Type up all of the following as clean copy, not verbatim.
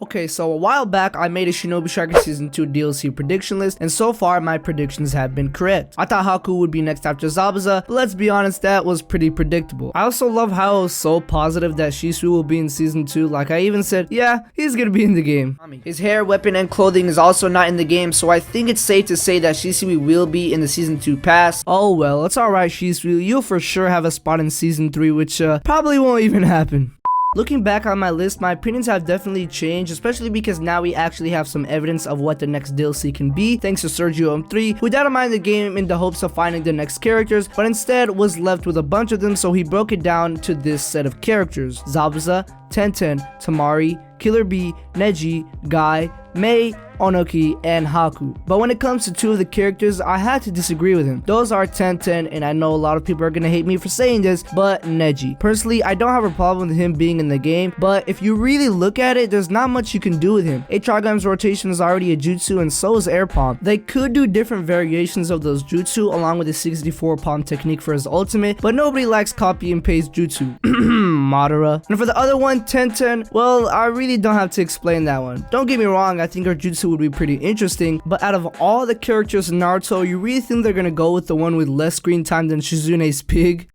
Okay, so a while back I made a Shinobi Striker Season 2 DLC prediction list, and so far my predictions have been correct. I thought Haku would be next after Zabuza, but let's be honest, that was pretty predictable. I also love how I was so positive that Shisui will be in Season 2, like I even said, yeah, he's gonna be in the game. His hair, weapon, and clothing is also not in the game, so I think it's safe to say that Shisui will be in the Season 2 pass. Oh well, it's alright Shisui, you'll for sure have a spot in Season 3, which probably won't even happen. Looking back on my list, my opinions have definitely changed, especially because now we actually have some evidence of what the next DLC can be, thanks to Sergio-M3, who data-mined the game in the hopes of finding the next characters, but instead was left with a bunch of them, so he broke it down to this set of characters: Zabuza, Tenten, Tamari, Killer Bee, Neji, Guy, Mei, Ohnoki, and Haku. But when it comes to two of the characters, I had to disagree with him. Those are Tenten, and I know a lot of people are gonna hate me for saying this, but Neji. Personally, I don't have a problem with him being in the game, but if you really look at it, there's not much you can do with him. 8 Trigon's rotation is already a jutsu, and so is Air Palm. They could do different variations of those jutsu along with the 64 palm technique for his ultimate, but nobody likes copy and paste jutsu. Madara. And for the other one, Tenten, well, I really don't have to explain that one. Don't get me wrong, I think her jutsu would be pretty interesting, but out of all the characters in Naruto, you really think they're gonna go with the one with less screen time than Shizune's pig?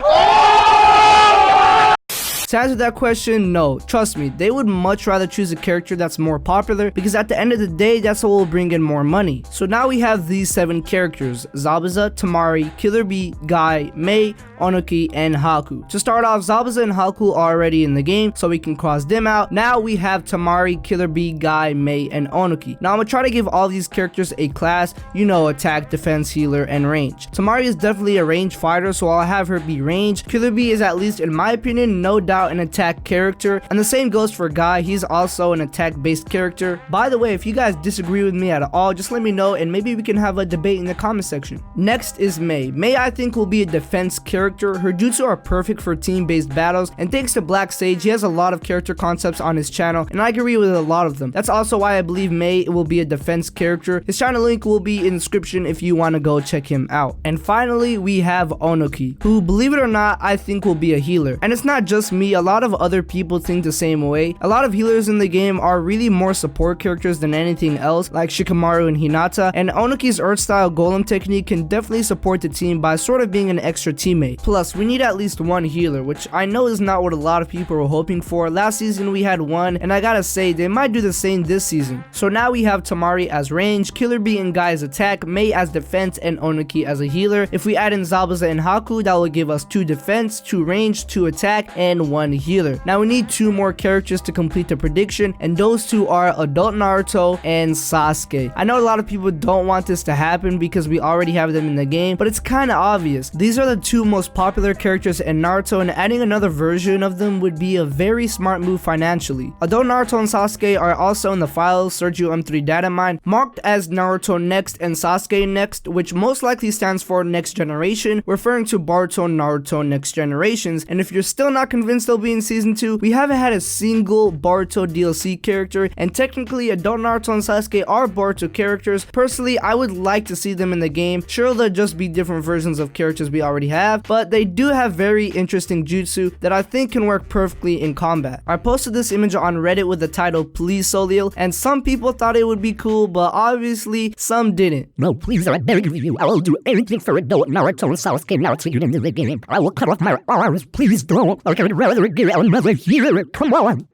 To answer that question, no. Trust me, they would much rather choose a character that's more popular, because at the end of the day, that's what will bring in more money. So now we have these 7 characters: Zabuza, Tamari, Killer Bee, Guy, Mei, Ohnoki, and Haku. To start off, Zabuza and Haku are already in the game, so we can cross them out. Now we have Tamari, Killer Bee, Guy, Mei, and Ohnoki. Now I'm gonna try to give all these characters a class, you know, attack, defense, healer, and range. Tamari is definitely a range fighter, so I'll have her be range. Killer Bee is, at least in my opinion, no doubt an attack character, and the same goes for Guy. He's also an attack based character. By the way, if you guys disagree with me at all, just let me know and maybe we can have a debate in the comment section. Next is Mei. Mei, I think, will be a defense character. Her jutsu are perfect for team based battles, and thanks to Black Sage, he has a lot of character concepts on his channel, and I agree with a lot of them. That's also why I believe Mei will be a defense character. His channel link will be in the description if you want to go check him out. And finally, we have Ohnoki, who, believe it or not, I think will be a healer. And it's not just me, a lot of other people think the same way. A lot of healers in the game are really more support characters than anything else, like Shikamaru and Hinata, and Ohnoki's Earth style golem technique can definitely support the team by sort of being an extra teammate. Plus, we need at least one healer, which I know is not what a lot of people were hoping for. Last season we had one, and I gotta say, they might do the same this season. So now we have Tamari as range, Killer Bee and Guy as attack, Mei as defense, and Ohnoki as a healer. If we add in Zabuza and Haku, that will give us 2 defense, 2 range, 2 attack, and 1 healer. Now we need 2 more characters to complete the prediction, and those 2 are Adult Naruto and Sasuke. I know a lot of people don't want this to happen because we already have them in the game, but it's kinda obvious. These are the 2 most popular characters in Naruto, and adding another version of them would be a very smart move financially. Adult Naruto and Sasuke are also in the files Sergio-M3 data mine, marked as Naruto Next and Sasuke Next, which most likely stands for Next Generation, referring to Boruto and Naruto Next Generations. And if you're still not convinced they'll be in Season 2, we haven't had a single Boruto DLC character, and technically Adult Naruto and Sasuke are Boruto characters. Personally, I would like to see them in the game. Sure, they'll just be different versions of characters we already have, but they do have very interesting jutsu that I think can work perfectly in combat. I posted this image on Reddit with the title "Please Solio," and some people thought it would be cool, but obviously some didn't. No, please, I beg of you. I will do anything for Adult Naruto and Sasuke Naruto into the game. I will cut off my arms. Please don't. I would rather get another healer. Come on.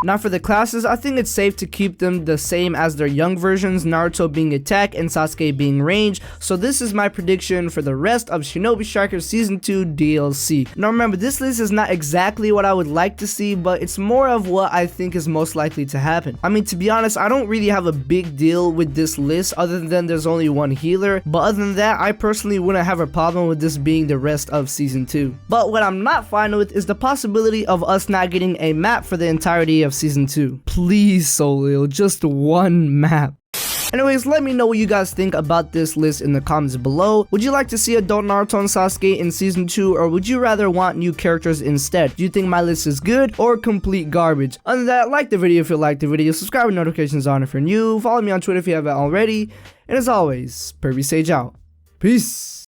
Now for the classes, I think it's safe to keep them the same as their young versions, Naruto being attack and Sasuke being range. So this is my prediction for the rest of Shinobi Striker Season 2 DLC. Now remember, this list is not exactly what I would like to see, but it's more of what I think is most likely to happen. I mean, to be honest, I don't really have a big deal with this list other than there's only one healer, but other than that, I personally wouldn't have a problem with this being the rest of Season 2. But what I'm not fine with is the possibility of us not getting a map for the entirety of Season 2. Please, Solio, just one map. Anyways, let me know what you guys think about this list in the comments below. Would you like to see Adult Naruto and Sasuke in Season 2, or would you rather want new characters instead? Do you think my list is good or complete garbage? Other than that, like the video if you liked the video, subscribe with notifications on if you're new, follow me on Twitter if you haven't already, and as always, Pervy Sage out. Peace!